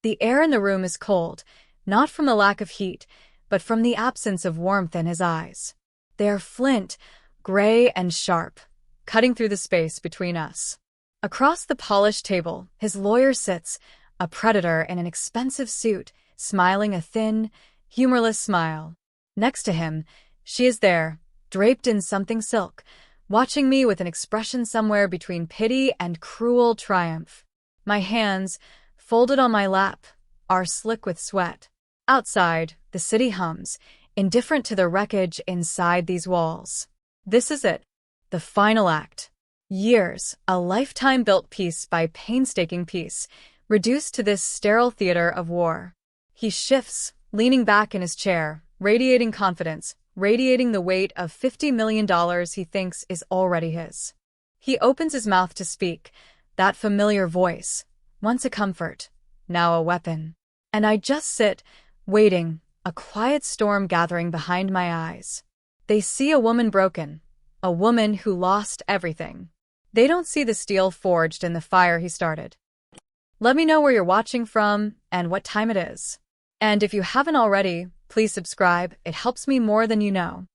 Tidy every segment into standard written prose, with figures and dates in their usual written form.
The air in the room is cold, not from the lack of heat, but from the absence of warmth in his eyes. They are flint, gray and sharp, cutting through the space between us. Across the polished table, his lawyer sits, a predator in an expensive suit, smiling a thin, humourless smile. Next to him, she is there, draped in something silk, watching me with an expression somewhere between pity and cruel triumph. My hands, folded on my lap, are slick with sweat. Outside, the city hums, indifferent to the wreckage inside these walls. This is it, the final act. Years, a lifetime built piece by painstaking piece, reduced to this sterile theater of war. He shifts, leaning back in his chair, radiating confidence, radiating the weight of $50 million he thinks is already his. He opens his mouth to speak, that familiar voice, once a comfort, now a weapon. And I just sit, waiting, a quiet storm gathering behind my eyes. They see a woman broken, a woman who lost everything. They don't see the steel forged in the fire he started. Let me know where you're watching from and what time it is. And if you haven't already, please subscribe, it helps me more than you know.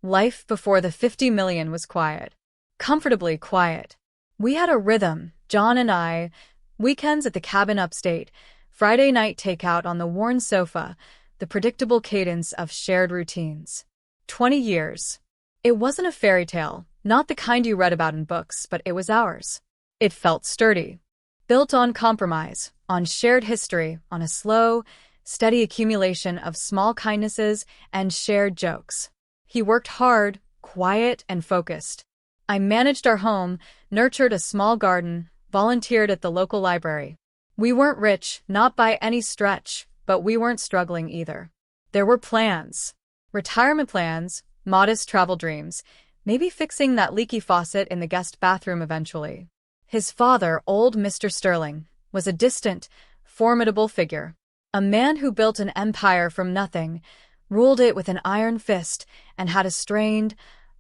Life before the 50 million was quiet. Comfortably quiet. We had a rhythm, John and I, weekends at the cabin upstate, Friday night takeout on the worn sofa, the predictable cadence of shared routines. 20 years. It wasn't a fairy tale, not the kind you read about in books, but it was ours. It felt sturdy. Built on compromise, on shared history, on a slow, steady accumulation of small kindnesses and shared jokes. He worked hard, quiet and focused. I managed our home, nurtured a small garden, volunteered at the local library. We weren't rich, not by any stretch, but we weren't struggling either. There were plans. Retirement plans, modest travel dreams, maybe fixing that leaky faucet in the guest bathroom eventually. His father, old Mr. Sterling, was a distant, formidable figure. A man who built an empire from nothing, ruled it with an iron fist, and had a strained,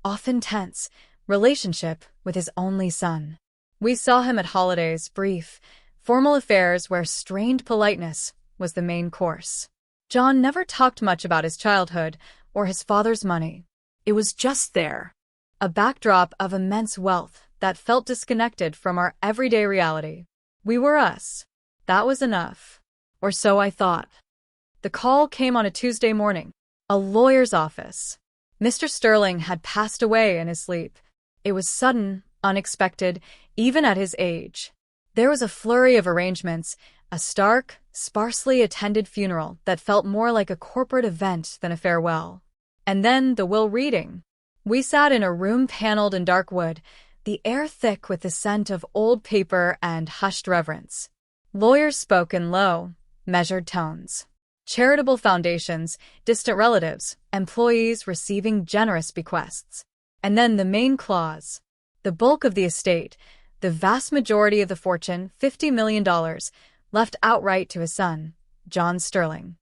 often tense, relationship with his only son. We saw him at holidays, brief, formal affairs where strained politeness was the main course. John never talked much about his childhood or his father's money. It was just there, a backdrop of immense wealth that felt disconnected from our everyday reality. We were us. That was enough. Or so I thought. The call came on a Tuesday morning. A lawyer's office. Mr. Sterling had passed away in his sleep. It was sudden, unexpected, even at his age. There was a flurry of arrangements, a stark, sparsely attended funeral that felt more like a corporate event than a farewell. And then the will reading. We sat in a room paneled in dark wood, the air thick with the scent of old paper and hushed reverence. Lawyers spoke in low, measured tones. Charitable foundations, distant relatives, employees receiving generous bequests. And then the main clause. The bulk of the estate, the vast majority of the fortune, $50 million, left outright to his son, John Sterling.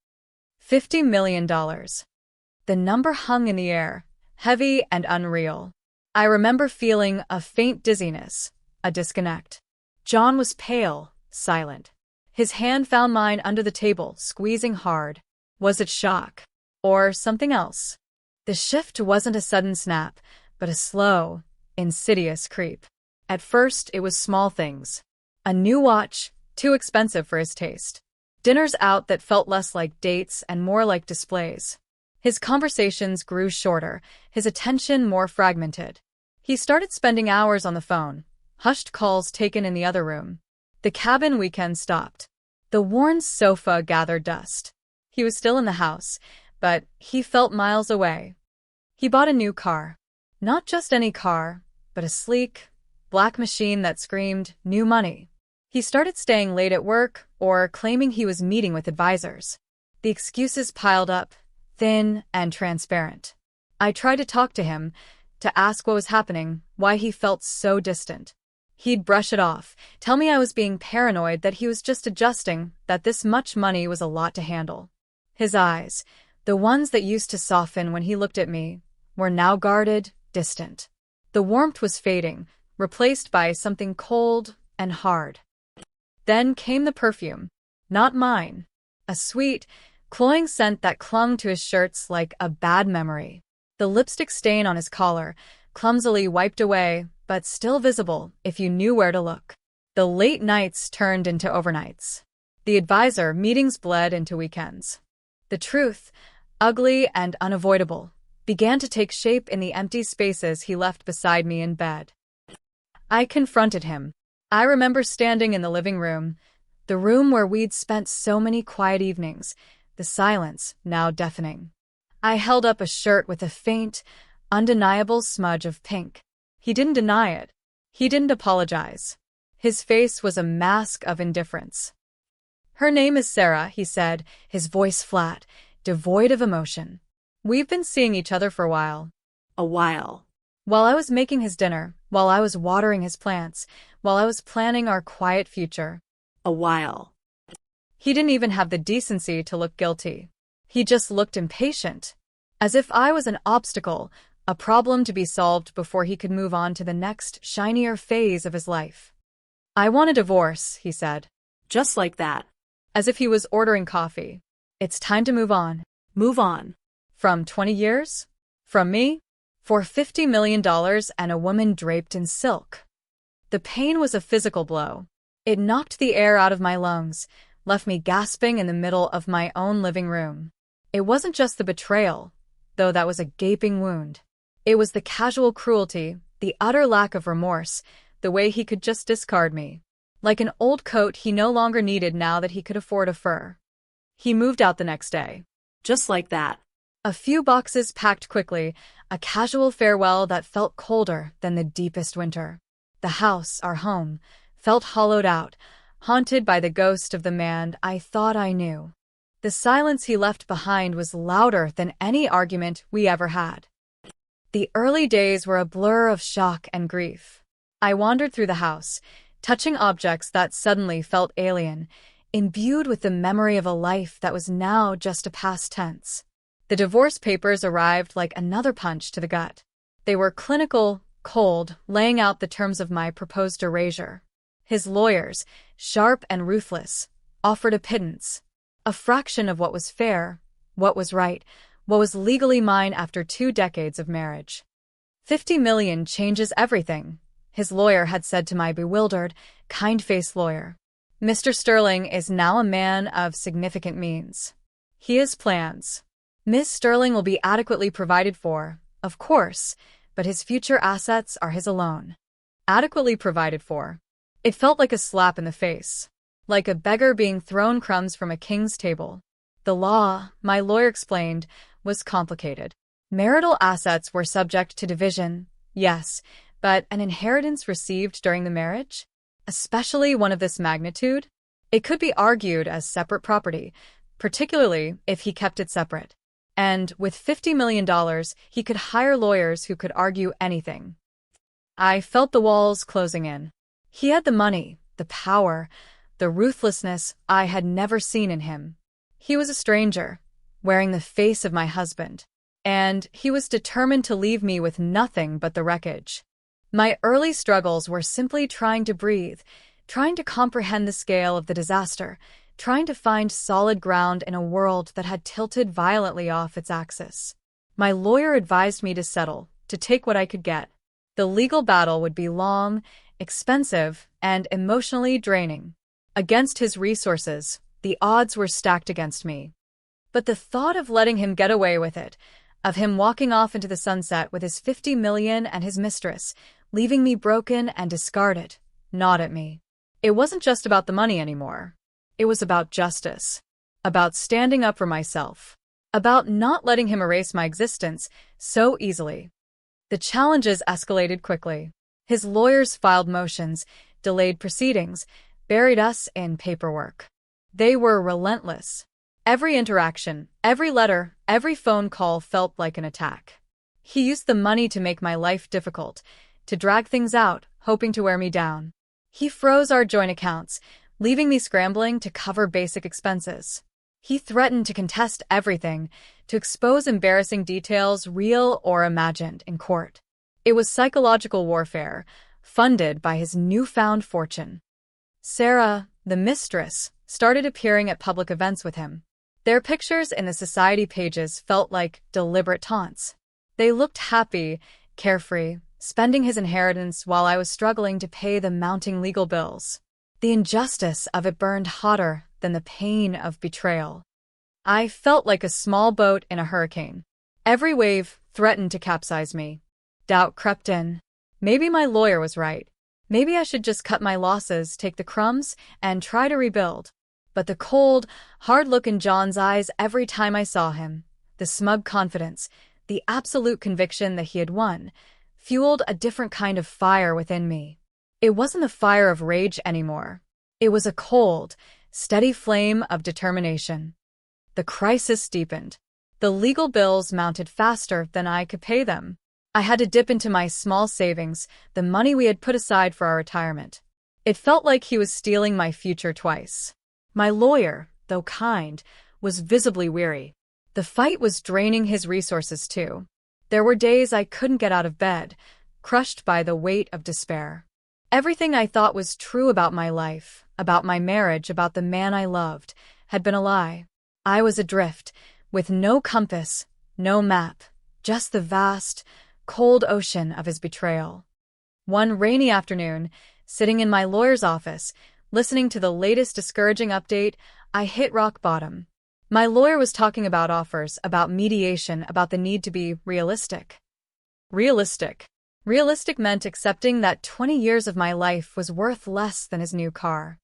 $50 million. The number hung in the air, heavy and unreal. I remember feeling a faint dizziness, a disconnect. John was pale, silent. His hand found mine under the table, squeezing hard. Was it shock? Or something else? The shift wasn't a sudden snap, but a slow, insidious creep. At first, it was small things. A new watch, too expensive for his taste. Dinners out that felt less like dates and more like displays. His conversations grew shorter, his attention more fragmented. He started spending hours on the phone, hushed calls taken in the other room. The cabin weekend stopped. The worn sofa gathered dust. He was still in the house, but he felt miles away. He bought a new car. Not just any car, but a sleek, black machine that screamed new money. He started staying late at work or claiming he was meeting with advisors. The excuses piled up, thin and transparent. I tried to talk to him, to ask what was happening, why he felt so distant. He'd brush it off, tell me I was being paranoid, that he was just adjusting, that this much money was a lot to handle. His eyes, the ones that used to soften when he looked at me, were now guarded, distant. The warmth was fading, replaced by something cold and hard. Then came the perfume. Not mine. A sweet, cloying scent that clung to his shirts like a bad memory. The lipstick stain on his collar, clumsily wiped away, but still visible if you knew where to look. The late nights turned into overnights. The advisor meetings bled into weekends. The truth, ugly and unavoidable, began to take shape in the empty spaces he left beside me in bed. I confronted him. I remember standing in the living room, the room where we'd spent so many quiet evenings, the silence now deafening. I held up a shirt with a faint, undeniable smudge of pink. He didn't deny it. He didn't apologize. His face was a mask of indifference. "Her name is Sarah," he said, his voice flat, devoid of emotion. "We've been seeing each other for a while." A while. While I was making his dinner, while I was watering his plants, while I was planning our quiet future. A while. He didn't even have the decency to look guilty. He just looked impatient, as if I was an obstacle, a problem to be solved before he could move on to the next, shinier phase of his life. "I want a divorce," he said. Just like that. As if he was ordering coffee. "It's time to move on." Move on. From 20 years? From me? For $50 million and a woman draped in silk. The pain was a physical blow. It knocked the air out of my lungs, left me gasping in the middle of my own living room. It wasn't just the betrayal, though that was a gaping wound. It was the casual cruelty, the utter lack of remorse, the way he could just discard me. Like an old coat he no longer needed now that he could afford a fur. He moved out the next day. Just like that. A few boxes packed quickly, a casual farewell that felt colder than the deepest winter. The house, our home, felt hollowed out, haunted by the ghost of the man I thought I knew. The silence he left behind was louder than any argument we ever had. The early days were a blur of shock and grief. I wandered through the house, touching objects that suddenly felt alien, imbued with the memory of a life that was now just a past tense. The divorce papers arrived like another punch to the gut. They were clinical, cold, laying out the terms of my proposed erasure. His lawyers, sharp and ruthless, offered a pittance, a fraction of what was fair, what was right, what was legally mine after 2 decades of marriage. $50 million changes everything, his lawyer had said to my bewildered, kind-faced lawyer. Mr. Sterling is now a man of significant means. He has plans. Miss Sterling will be adequately provided for, of course, but his future assets are his alone. Adequately provided for. It felt like a slap in the face. Like a beggar being thrown crumbs from a king's table. The law, my lawyer explained, was complicated. Marital assets were subject to division, yes, but an inheritance received during the marriage? Especially one of this magnitude? It could be argued as separate property, particularly if he kept it separate. And with $50 million, he could hire lawyers who could argue anything. I felt the walls closing in. He had the money, the power, the ruthlessness I had never seen in him. He was a stranger, wearing the face of my husband, and he was determined to leave me with nothing but the wreckage. My early struggles were simply trying to breathe, trying to comprehend the scale of the disaster, trying to find solid ground in a world that had tilted violently off its axis. My lawyer advised me to settle, to take what I could get. The legal battle would be long, expensive, and emotionally draining. Against his resources, the odds were stacked against me. But the thought of letting him get away with it, of him walking off into the sunset with his $50 million and his mistress, leaving me broken and discarded, gnawed at me. It wasn't just about the money anymore. It was about justice, about standing up for myself, about not letting him erase my existence so easily. The challenges escalated quickly. His lawyers filed motions, delayed proceedings, buried us in paperwork. They were relentless. Every interaction, every letter, every phone call felt like an attack. He used the money to make my life difficult, to drag things out, hoping to wear me down. He froze our joint accounts, leaving me scrambling to cover basic expenses. He threatened to contest everything, to expose embarrassing details, real or imagined, in court. It was psychological warfare, funded by his newfound fortune. Sarah, the mistress, started appearing at public events with him. Their pictures in the society pages felt like deliberate taunts. They looked happy, carefree, spending his inheritance while I was struggling to pay the mounting legal bills. The injustice of it burned hotter than the pain of betrayal. I felt like a small boat in a hurricane. Every wave threatened to capsize me. Doubt crept in. Maybe my lawyer was right. Maybe I should just cut my losses, take the crumbs, and try to rebuild. But the cold, hard look in John's eyes every time I saw him, the smug confidence, the absolute conviction that he had won, fueled a different kind of fire within me. It wasn't the fire of rage anymore. It was a cold, steady flame of determination. The crisis deepened. The legal bills mounted faster than I could pay them. I had to dip into my small savings, the money we had put aside for our retirement. It felt like he was stealing my future twice. My lawyer, though kind, was visibly weary. The fight was draining his resources too. There were days I couldn't get out of bed, crushed by the weight of despair. Everything I thought was true about my life, about my marriage, about the man I loved, had been a lie. I was adrift, with no compass, no map, just the vast, cold ocean of his betrayal. One rainy afternoon, sitting in my lawyer's office, listening to the latest discouraging update, I hit rock bottom. My lawyer was talking about offers, about mediation, about the need to be realistic. Realistic. Realistic meant accepting that 20 years of my life was worth less than his new car.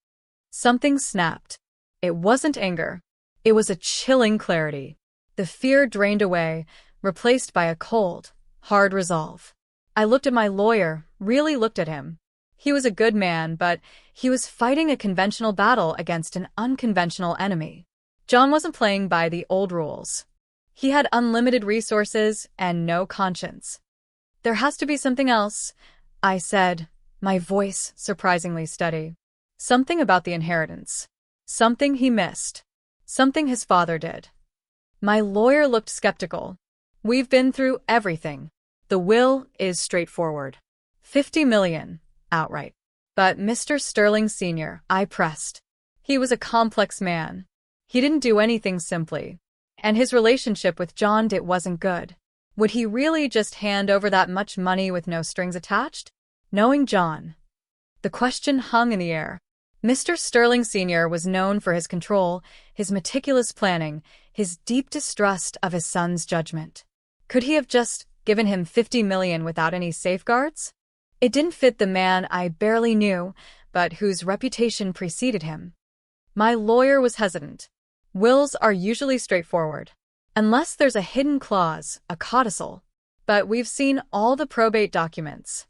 Something snapped. It wasn't anger. It was a chilling clarity. The fear drained away, replaced by a cold, hard resolve. I looked at my lawyer, really looked at him. He was a good man, but he was fighting a conventional battle against an unconventional enemy. John wasn't playing by the old rules. He had unlimited resources and no conscience. "There has to be something else," I said, my voice surprisingly steady. Something about the inheritance. Something he missed. Something his father did. My lawyer looked skeptical. "We've been through everything. The will is straightforward. 50 million, outright." "But Mr. Sterling Sr.," I pressed. He was a complex man. He didn't do anything simply. And his relationship with John wasn't good. Would he really just hand over that much money with no strings attached? Knowing John. The question hung in the air. Mr. Sterling Sr. was known for his control, his meticulous planning, his deep distrust of his son's judgment. Could he have just given him 50 million without any safeguards? It didn't fit the man I barely knew, but whose reputation preceded him. My lawyer was hesitant. Wills are usually straightforward. Unless there's a hidden clause, a codicil. But we've seen all the probate documents.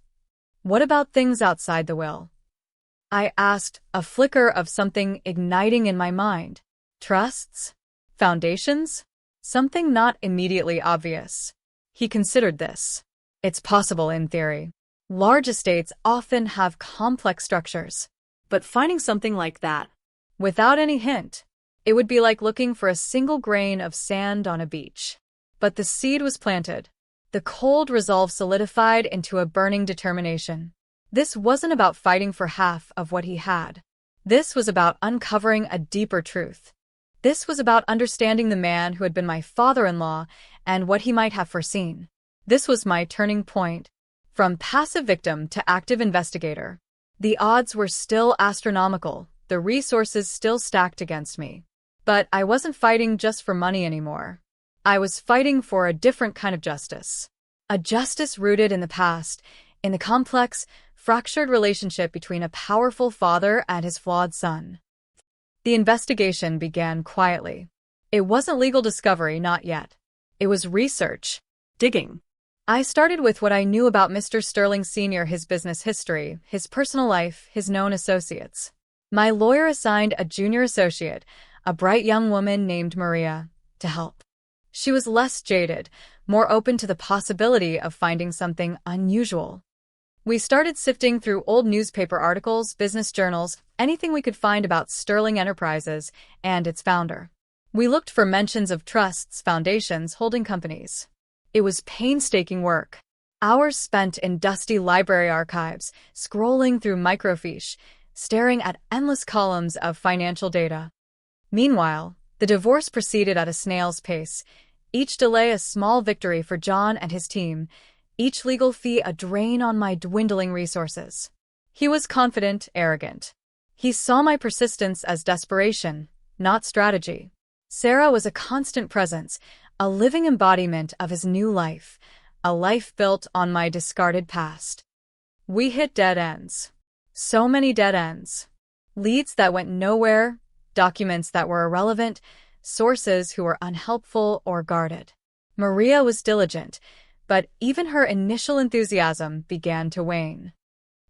What about things outside the will? I asked, a flicker of something igniting in my mind. Trusts? Foundations? Something not immediately obvious. He considered this. It's possible in theory. Large estates often have complex structures. But finding something like that, without any hint, it would be like looking for a single grain of sand on a beach. But the seed was planted. The cold resolve solidified into a burning determination. This wasn't about fighting for half of what he had. This was about uncovering a deeper truth. This was about understanding the man who had been my father-in-law and what he might have foreseen. This was my turning point. From passive victim to active investigator. The odds were still astronomical, the resources still stacked against me. But I wasn't fighting just for money anymore. I was fighting for a different kind of justice. A justice rooted in the past, in the complex, fractured relationship between a powerful father and his flawed son. The investigation began quietly. It wasn't legal discovery, not yet. It was research. digging. I started with what I knew about Mr. Sterling Sr., his business history, his personal life, his known associates. My lawyer assigned a junior associate, a bright young woman named Maria, to help. She was less jaded, more open to the possibility of finding something unusual. We started sifting through old newspaper articles, business journals, anything we could find about Sterling Enterprises and its founder. We looked for mentions of trusts, foundations, holding companies. It was painstaking work. Hours spent in dusty library archives, scrolling through microfiche, staring at endless columns of financial data. Meanwhile, the divorce proceeded at a snail's pace, each delay a small victory for John and his team, each legal fee a drain on my dwindling resources. He was confident, arrogant. He saw my persistence as desperation, not strategy. Sarah was a constant presence, a living embodiment of his new life, a life built on my discarded past. We hit dead ends. So many dead ends. Leads that went nowhere, documents that were irrelevant, sources who were unhelpful or guarded. Maria was diligent, but even her initial enthusiasm began to wane.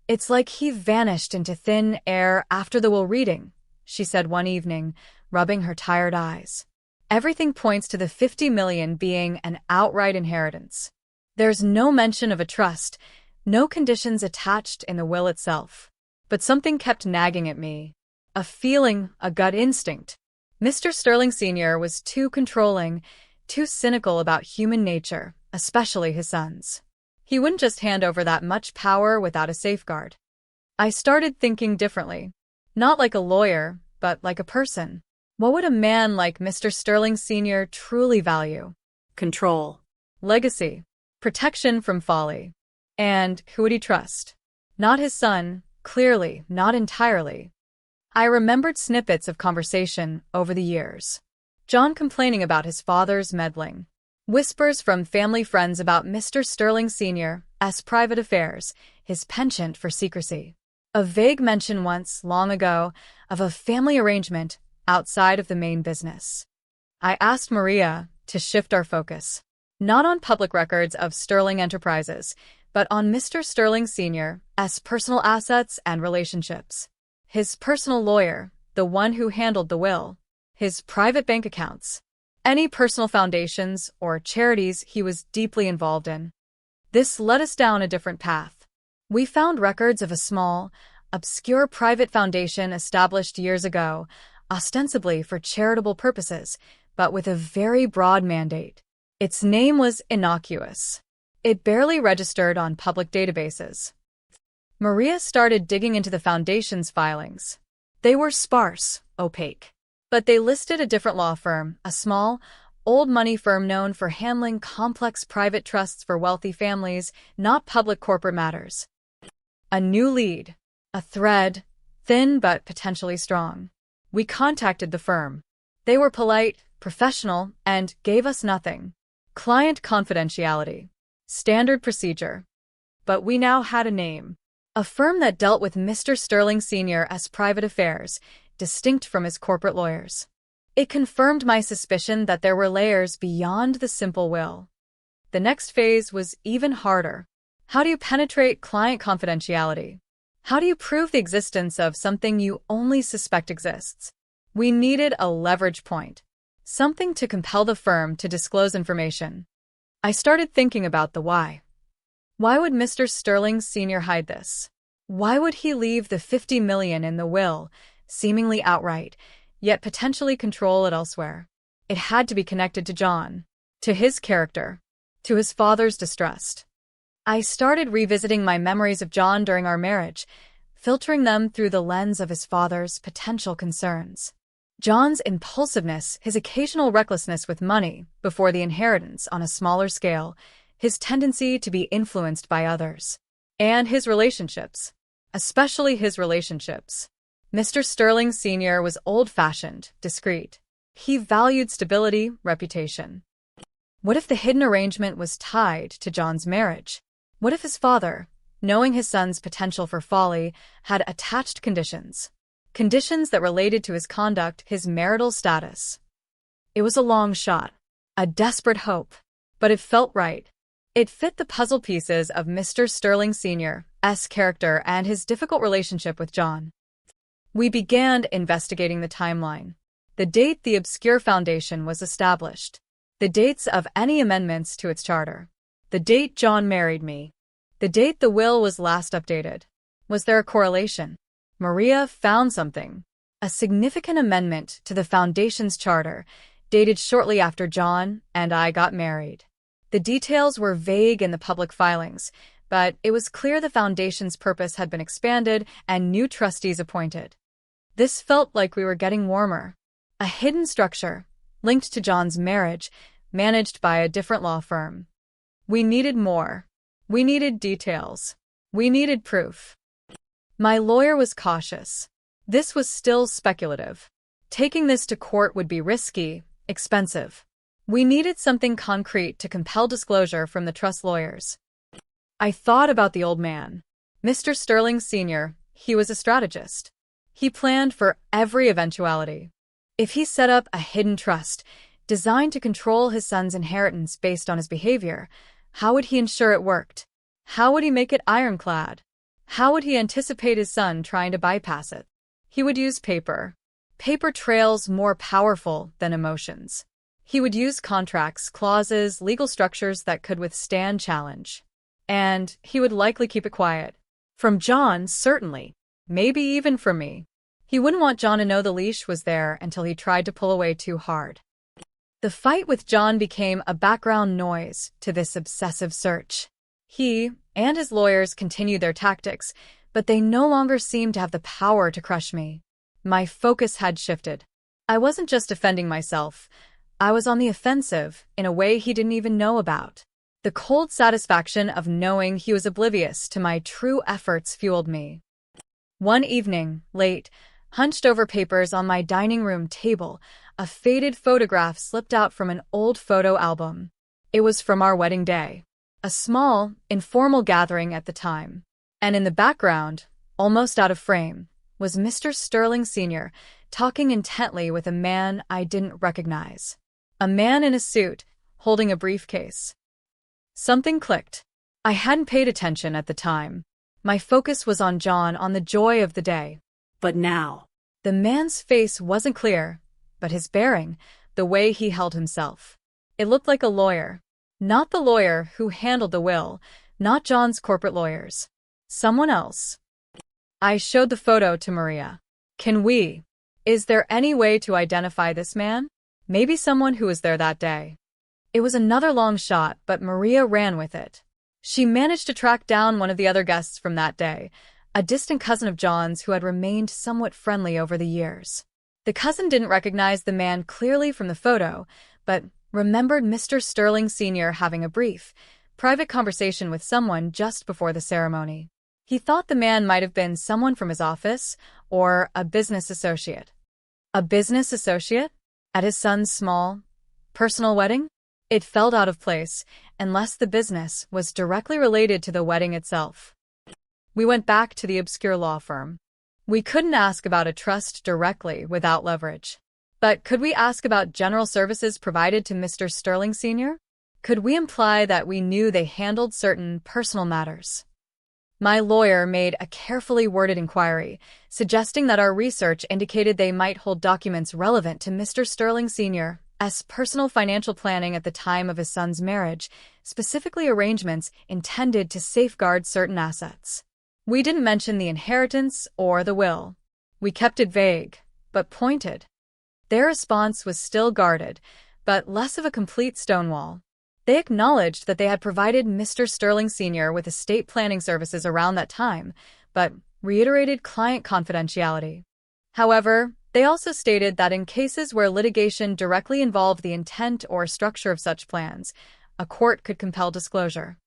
"It's like he vanished into thin air after the will reading," she said one evening, rubbing her tired eyes. "Everything points to the 50 million being an outright inheritance. There's no mention of a trust, no conditions attached in the will itself. But something kept nagging at me. A feeling, a gut instinct. Mr. Sterling Sr. was too controlling, too cynical about human nature, especially his sons. He wouldn't just hand over that much power without a safeguard." I started thinking differently. Not like a lawyer, but like a person. What would a man like Mr. Sterling Sr. truly value? Control. Legacy. Protection from folly. And who would he trust? Not his son, clearly, not entirely. I remembered snippets of conversation over the years. John complaining about his father's meddling. Whispers from family friends about Mr. Sterling Sr.'s private affairs, his penchant for secrecy. A vague mention once, long ago, of a family arrangement outside of the main business. I asked Maria to shift our focus. Not on public records of Sterling Enterprises, but on Mr. Sterling Sr.'s personal assets and relationships. His personal lawyer, the one who handled the will. His private bank accounts. Any personal foundations or charities he was deeply involved in. This led us down a different path. We found records of a small, obscure private foundation established years ago, ostensibly for charitable purposes, but with a very broad mandate. Its name was innocuous. It barely registered on public databases. Maria started digging into the foundation's filings. They were sparse, opaque. But they listed a different law firm, a small, old money firm known for handling complex private trusts for wealthy families, not public corporate matters. A new lead. A thread, thin but potentially strong. We contacted the firm. They were polite, professional, and gave us nothing. Client confidentiality. Standard procedure. But we now had a name. A firm that dealt with Mr. Sterling Sr.'s private affairs, distinct from his corporate lawyers. It confirmed my suspicion that there were layers beyond the simple will. The next phase was even harder. How do you penetrate client confidentiality? How do you prove the existence of something you only suspect exists? We needed a leverage point. Something to compel the firm to disclose information. I started thinking about the why. Why would Mr. Sterling Sr. hide this? Why would he leave the 50 million in the will, seemingly outright, yet potentially control it elsewhere? It had to be connected to John, to his character, to his father's distrust. I started revisiting my memories of John during our marriage, filtering them through the lens of his father's potential concerns. John's impulsiveness, his occasional recklessness with money before the inheritance on a smaller scale, his tendency to be influenced by others, and his relationships, especially his relationships. Mr. Sterling Sr. was old-fashioned, discreet. He valued stability, reputation. What if the hidden arrangement was tied to John's marriage? What if his father, knowing his son's potential for folly, had attached conditions? Conditions that related to his conduct, his marital status. It was a long shot, a desperate hope, but it felt right. It fit the puzzle pieces of Mr. Sterling Sr.'s character and his difficult relationship with John. We began investigating the timeline. The date the obscure foundation was established. The dates of any amendments to its charter. The date John married me. The date the will was last updated. Was there a correlation? Maria found something. A significant amendment to the foundation's charter, dated shortly after John and I got married. The details were vague in the public filings, but it was clear the foundation's purpose had been expanded and new trustees appointed. This felt like we were getting warmer. A hidden structure, linked to John's marriage, managed by a different law firm. We needed more. We needed details. We needed proof. My lawyer was cautious. This was still speculative. Taking this to court would be risky, expensive. We needed something concrete to compel disclosure from the trust lawyers. I thought about the old man. Mr. Sterling Sr., he was a strategist. He planned for every eventuality. If he set up a hidden trust, designed to control his son's inheritance based on his behavior, how would he ensure it worked? How would he make it ironclad? How would he anticipate his son trying to bypass it? He would use paper. Paper trails more powerful than emotions. He would use contracts, clauses, legal structures that could withstand challenge. And he would likely keep it quiet. From John, certainly. Maybe even from me. He wouldn't want John to know the leash was there until he tried to pull away too hard. The fight with John became a background noise to this obsessive search. He and his lawyers continued their tactics, but they no longer seemed to have the power to crush me. My focus had shifted. I wasn't just defending myself. I was on the offensive in a way he didn't even know about. The cold satisfaction of knowing he was oblivious to my true efforts fueled me. One evening, late, hunched over papers on my dining room table, a faded photograph slipped out from an old photo album. It was from our wedding day. A small, informal gathering at the time. And in the background, almost out of frame, was Mr. Sterling Sr. talking intently with a man I didn't recognize. A man in a suit, holding a briefcase. Something clicked. I hadn't paid attention at the time. My focus was on John, on the joy of the day. But now, the man's face wasn't clear, but his bearing, the way he held himself. It looked like a lawyer. Not the lawyer who handled the will, not John's corporate lawyers. Someone else. I showed the photo to Maria. Is there any way to identify this man? Maybe someone who was there that day. It was another long shot, but Maria ran with it. She managed to track down one of the other guests from that day, a distant cousin of John's who had remained somewhat friendly over the years. The cousin didn't recognize the man clearly from the photo, but remembered Mr. Sterling Sr. having a brief, private conversation with someone just before the ceremony. He thought the man might have been someone from his office or a business associate. A business associate? At his son's small, personal wedding? It felt out of place, unless the business was directly related to the wedding itself. We went back to the obscure law firm. We couldn't ask about a trust directly without leverage. But could we ask about general services provided to Mr. Sterling Sr.? Could we imply that we knew they handled certain personal matters? My lawyer made a carefully worded inquiry, suggesting that our research indicated they might hold documents relevant to Mr. Sterling Sr.'s personal financial planning at the time of his son's marriage, specifically arrangements intended to safeguard certain assets. We didn't mention the inheritance or the will. We kept it vague, but pointed. Their response was still guarded, but less of a complete stonewall. They acknowledged that they had provided Mr. Sterling Sr. with estate planning services around that time, but reiterated client confidentiality. However, they also stated that in cases where litigation directly involved the intent or structure of such plans, a court could compel disclosure.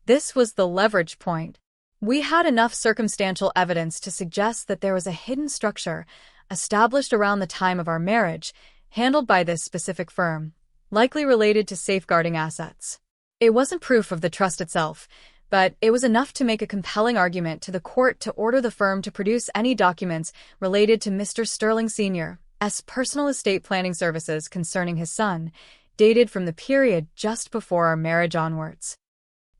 This was the leverage point. We had enough circumstantial evidence to suggest that there was a hidden structure established around the time of our marriage, handled by this specific firm, likely related to safeguarding assets. It wasn't proof of the trust itself, but it was enough to make a compelling argument to the court to order the firm to produce any documents related to Mr. Sterling Sr.'s personal estate planning services concerning his son, dated from the period just before our marriage onwards.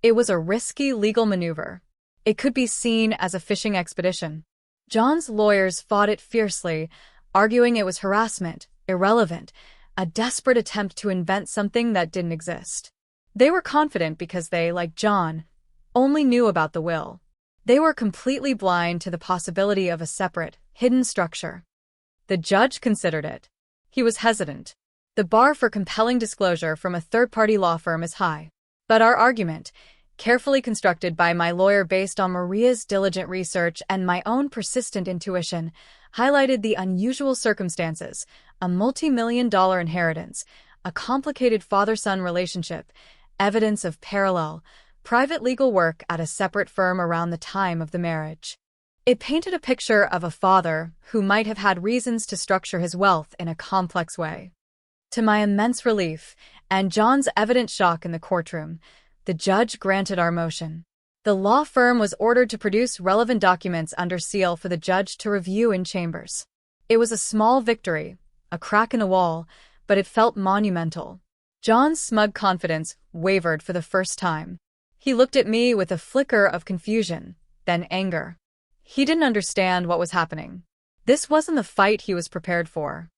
It was a risky legal maneuver. It could be seen as a fishing expedition. John's lawyers fought it fiercely, arguing it was harassment, irrelevant, a desperate attempt to invent something that didn't exist. They were confident because they, like John, only knew about the will. They were completely blind to the possibility of a separate, hidden structure. The judge considered it. He was hesitant. The bar for compelling disclosure from a third-party law firm is high. But our argument, carefully constructed by my lawyer based on Maria's diligent research and my own persistent intuition, highlighted the unusual circumstances: a multi-million-dollar inheritance, a complicated father-son relationship, evidence of parallel, private legal work at a separate firm around the time of the marriage. It painted a picture of a father who might have had reasons to structure his wealth in a complex way. To my immense relief, and John's evident shock in the courtroom, the judge granted our motion. The law firm was ordered to produce relevant documents under seal for the judge to review in chambers. It was a small victory, a crack in the wall, but it felt monumental. John's smug confidence wavered for the first time. He looked at me with a flicker of confusion, then anger. He didn't understand what was happening. This wasn't the fight he was prepared for.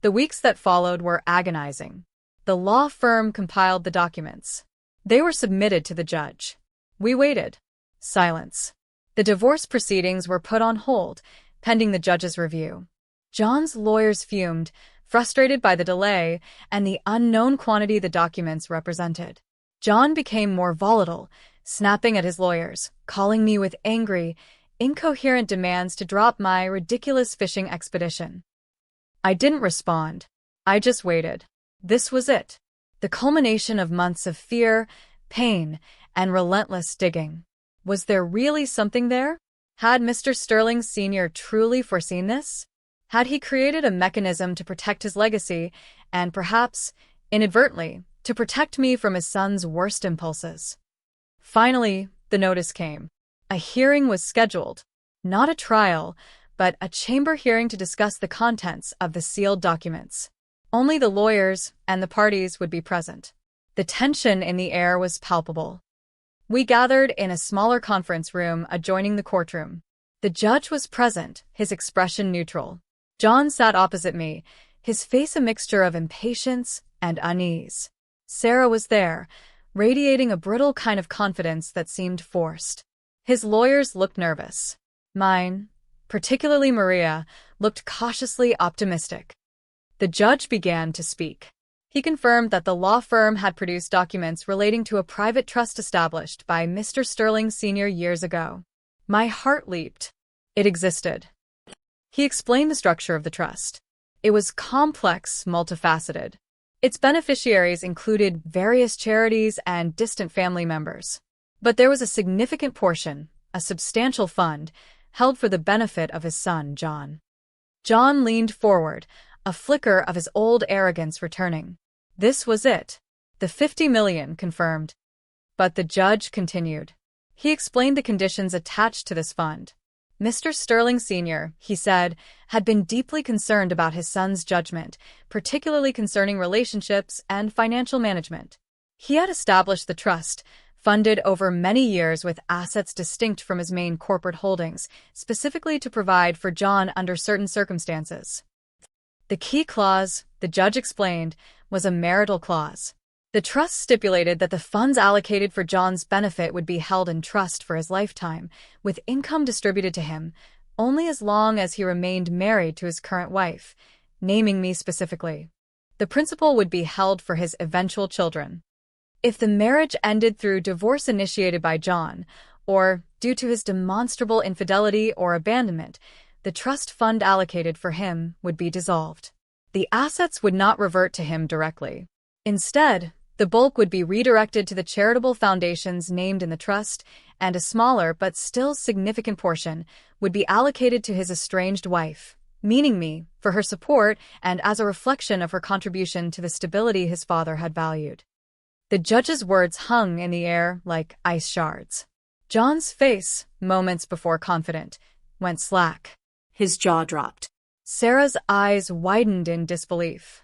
The weeks that followed were agonizing. The law firm compiled the documents. They were submitted to the judge. We waited. Silence. The divorce proceedings were put on hold, pending the judge's review. John's lawyers fumed, frustrated by the delay and the unknown quantity the documents represented. John became more volatile, snapping at his lawyers, calling me with angry, incoherent demands to drop my ridiculous fishing expedition. I didn't respond. I just waited. This was it. The culmination of months of fear, pain, and relentless digging. Was there really something there? Had Mr. Sterling Sr. truly foreseen this? Had he created a mechanism to protect his legacy and perhaps, inadvertently, to protect me from his son's worst impulses? Finally, the notice came. A hearing was scheduled. Not a trial, but a chamber hearing to discuss the contents of the sealed documents. Only the lawyers and the parties would be present. The tension in the air was palpable. We gathered in a smaller conference room adjoining the courtroom. The judge was present, his expression neutral. John sat opposite me, his face a mixture of impatience and unease. Sarah was there, radiating a brittle kind of confidence that seemed forced. His lawyers looked nervous. Mine, particularly Maria, looked cautiously optimistic. The judge began to speak. He confirmed that the law firm had produced documents relating to a private trust established by Mr. Sterling Sr. years ago. My heart leaped. It existed. He explained the structure of the trust. It was complex, multifaceted. Its beneficiaries included various charities and distant family members. But there was a significant portion, a substantial fund, held for the benefit of his son, John. John leaned forward, a flicker of his old arrogance returning. This was it. The $50 million confirmed. But the judge continued. He explained the conditions attached to this fund. Mr. Sterling Sr., he said, had been deeply concerned about his son's judgment, particularly concerning relationships and financial management. He had established the trust, funded over many years with assets distinct from his main corporate holdings, specifically to provide for John under certain circumstances. The key clause, the judge explained, was a marital clause. The trust stipulated that the funds allocated for John's benefit would be held in trust for his lifetime, with income distributed to him only as long as he remained married to his current wife, naming me specifically. The principal would be held for his eventual children. If the marriage ended through divorce initiated by John, or due to his demonstrable infidelity or abandonment, the trust fund allocated for him would be dissolved. The assets would not revert to him directly. Instead, the bulk would be redirected to the charitable foundations named in the trust, and a smaller but still significant portion would be allocated to his estranged wife, meaning me, for her support and as a reflection of her contribution to the stability his father had valued. The judge's words hung in the air like ice shards. John's face, moments before confident, went slack. His jaw dropped. Sarah's eyes widened in disbelief.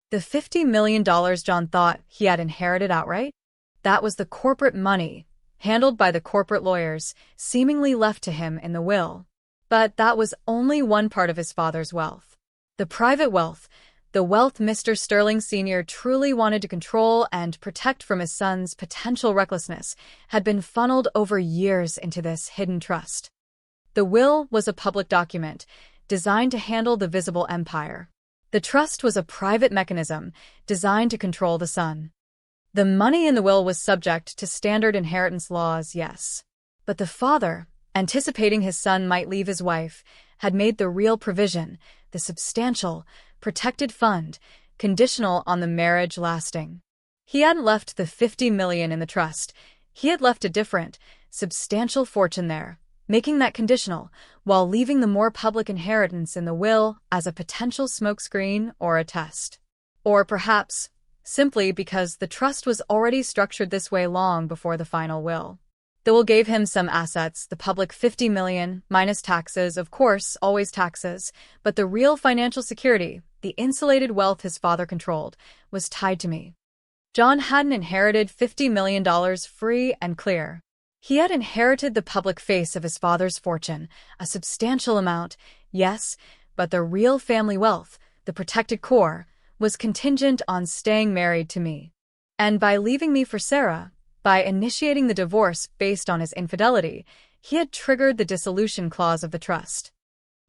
The $50 million John thought he had inherited outright? That was the corporate money, handled by the corporate lawyers, seemingly left to him in the will. But that was only one part of his father's wealth. The private wealth, the wealth Mr. Sterling Sr. truly wanted to control and protect from his son's potential recklessness, had been funneled over years into this hidden trust. The will was a public document, designed to handle the visible empire. The trust was a private mechanism, designed to control the son. The money in the will was subject to standard inheritance laws, yes. But the father, anticipating his son might leave his wife, had made the real provision, the substantial, protected fund, conditional on the marriage lasting. He hadn't left the $50 million in the trust. He had left a different, substantial fortune there, making that conditional, while leaving the more public inheritance in the will as a potential smokescreen or a test. Or perhaps, simply because the trust was already structured this way long before the final will. The will gave him some assets, the public $50 million, minus taxes, of course, always taxes, but the real financial security, the insulated wealth his father controlled, was tied to me. John hadn't inherited $50 million free and clear. He had inherited the public face of his father's fortune, a substantial amount, yes, but the real family wealth, the protected core, was contingent on staying married to me. And by leaving me for Sarah, by initiating the divorce based on his infidelity, he had triggered the dissolution clause of the trust.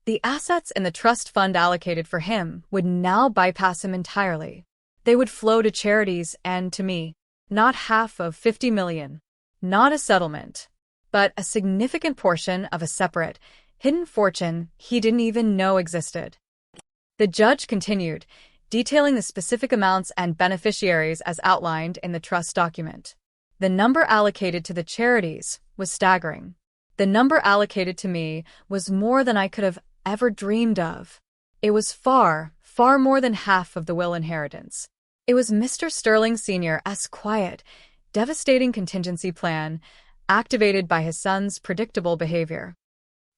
The assets in the trust fund allocated for him would now bypass him entirely. They would flow to charities and to me, not half of $50 million, not a settlement, but a significant portion of a separate, hidden fortune he didn't even know existed. The judge continued, detailing the specific amounts and beneficiaries as outlined in the trust document. The number allocated to the charities was staggering. The number allocated to me was more than I could have ever dreamed of. It was far, far more than half of the will inheritance. It was Mr. Sterling Sr.'s quiet, devastating contingency plan, activated by his son's predictable behavior.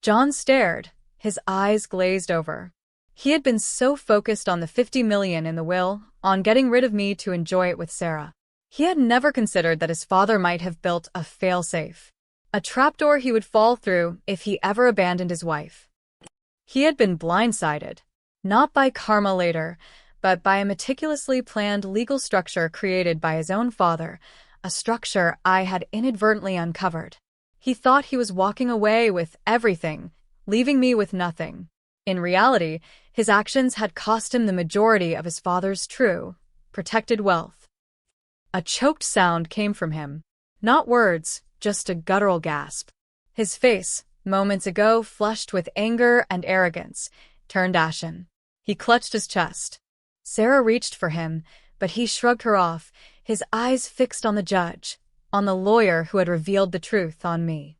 John stared, his eyes glazed over. He had been so focused on the $50 million in the will, on getting rid of me to enjoy it with Sarah. He had never considered that his father might have built a fail-safe, a trapdoor he would fall through if he ever abandoned his wife. He had been blindsided, not by karma later, but by a meticulously planned legal structure created by his own father, a structure I had inadvertently uncovered. He thought he was walking away with everything, leaving me with nothing. In reality, his actions had cost him the majority of his father's true, protected wealth. A choked sound came from him. Not words, just a guttural gasp. His face, moments ago flushed with anger and arrogance, turned ashen. He clutched his chest. Sarah reached for him, but he shrugged her off, his eyes fixed on the judge, on the lawyer who had revealed the truth on me.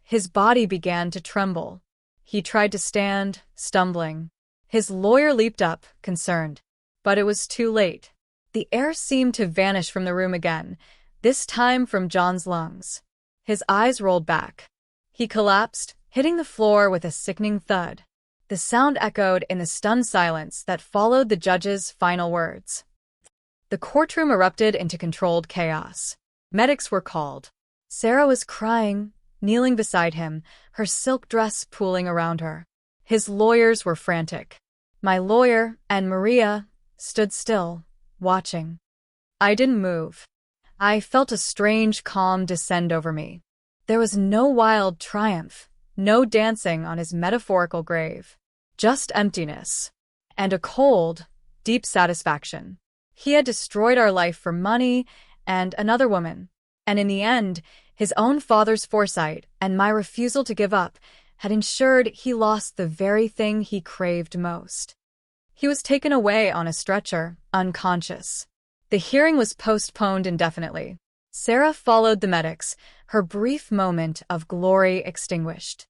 His body began to tremble. He tried to stand, stumbling. His lawyer leaped up, concerned. But it was too late. The air seemed to vanish from the room again, this time from John's lungs. His eyes rolled back. He collapsed, hitting the floor with a sickening thud. The sound echoed in the stunned silence that followed the judge's final words. The courtroom erupted into controlled chaos. Medics were called. Sarah was crying, kneeling beside him, her silk dress pooling around her. His lawyers were frantic. My lawyer and Maria stood still, watching. I didn't move. I felt a strange calm descend over me. There was no wild triumph, no dancing on his metaphorical grave. Just emptiness. And a cold, deep satisfaction. He had destroyed our life for money and another woman. And in the end, his own father's foresight and my refusal to give up had ensured he lost the very thing he craved most. He was taken away on a stretcher, unconscious. The hearing was postponed indefinitely. Sarah followed the medics, her brief moment of glory extinguished.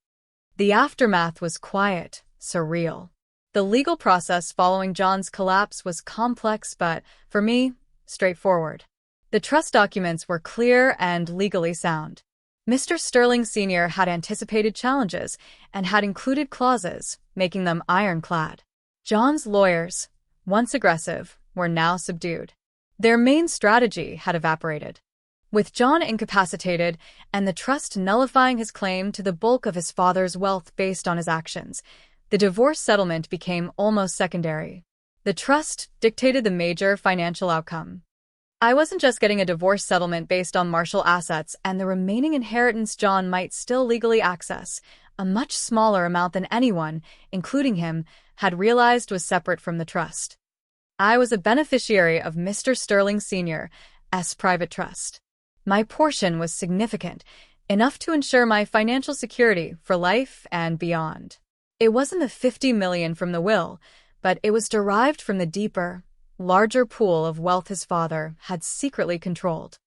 The aftermath was quiet, surreal. The legal process following John's collapse was complex but, for me, straightforward. The trust documents were clear and legally sound. Mr. Sterling Sr. had anticipated challenges and had included clauses, making them ironclad. John's lawyers, once aggressive, were now subdued. Their main strategy had evaporated. With John incapacitated and the trust nullifying his claim to the bulk of his father's wealth based on his actions, the divorce settlement became almost secondary. The trust dictated the major financial outcome. I wasn't just getting a divorce settlement based on marital assets and the remaining inheritance John might still legally access, a much smaller amount than anyone, including him, had realized was separate from the trust. I was a beneficiary of Mr. Sterling Sr., private trust. My portion was significant, enough to ensure my financial security for life and beyond. It wasn't the 50 million from the will, but it was derived from the deeper, larger pool of wealth his father had secretly controlled.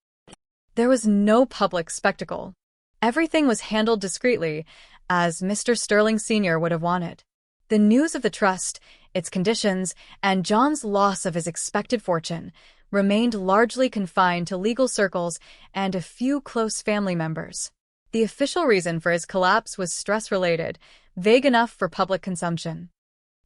There was no public spectacle. Everything was handled discreetly, as Mr. Sterling Sr. would have wanted. The news of the trust, its conditions, and John's loss of his expected fortune remained largely confined to legal circles and a few close family members. The official reason for his collapse was stress-related, vague enough for public consumption.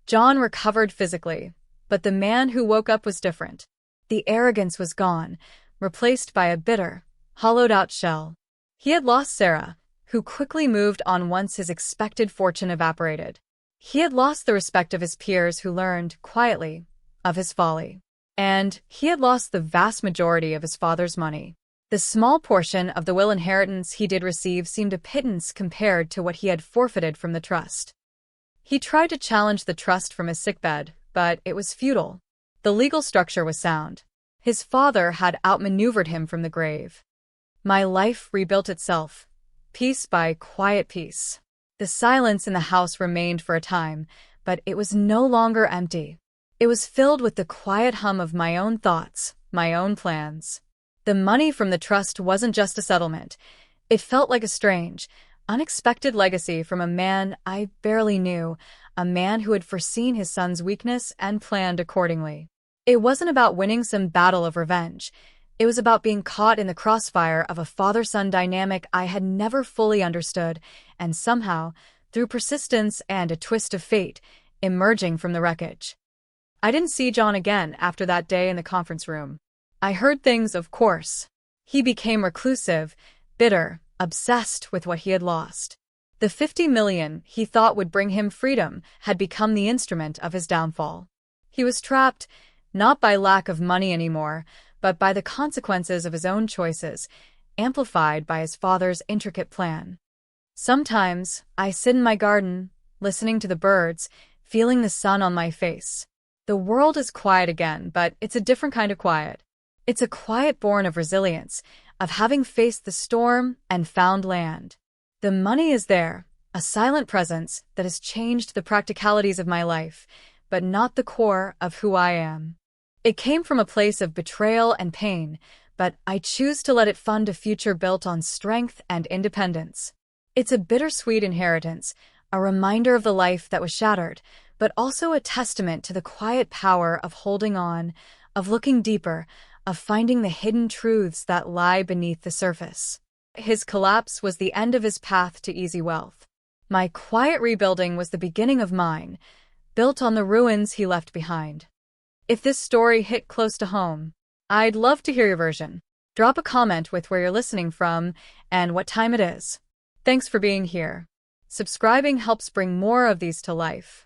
John recovered physically, but the man who woke up was different. The arrogance was gone, replaced by a bitter, hollowed-out shell. He had lost Sarah, who quickly moved on once his expected fortune evaporated. He had lost the respect of his peers who learned, quietly, of his folly. And he had lost the vast majority of his father's money. The small portion of the will inheritance he did receive seemed a pittance compared to what he had forfeited from the trust. He tried to challenge the trust from his sickbed, but it was futile. The legal structure was sound. His father had outmaneuvered him from the grave. My life rebuilt itself, piece by quiet piece. The silence in the house remained for a time, but it was no longer empty. It was filled with the quiet hum of my own thoughts, my own plans. The money from the trust wasn't just a settlement. It felt like a strange, unexpected legacy from a man I barely knew, a man who had foreseen his son's weakness and planned accordingly. It wasn't about winning some battle of revenge. It was about being caught in the crossfire of a father-son dynamic I had never fully understood, and somehow, through persistence and a twist of fate, emerging from the wreckage. I didn't see John again after that day in the conference room. I heard things, of course. He became reclusive, bitter, obsessed with what he had lost. The 50 million he thought would bring him freedom had become the instrument of his downfall. He was trapped, not by lack of money anymore, but by the consequences of his own choices, amplified by his father's intricate plan. Sometimes, I sit in my garden, listening to the birds, feeling the sun on my face. The world is quiet again, but it's a different kind of quiet. It's a quiet born of resilience, of having faced the storm and found land. The money is there, a silent presence that has changed the practicalities of my life, but not the core of who I am. It came from a place of betrayal and pain, but I choose to let it fund a future built on strength and independence. It's a bittersweet inheritance, a reminder of the life that was shattered, but also a testament to the quiet power of holding on, of looking deeper, of finding the hidden truths that lie beneath the surface. His collapse was the end of his path to easy wealth. My quiet rebuilding was the beginning of mine, built on the ruins he left behind. If this story hit close to home, I'd love to hear your version. Drop a comment with where you're listening from and what time it is. Thanks for being here. Subscribing helps bring more of these to life.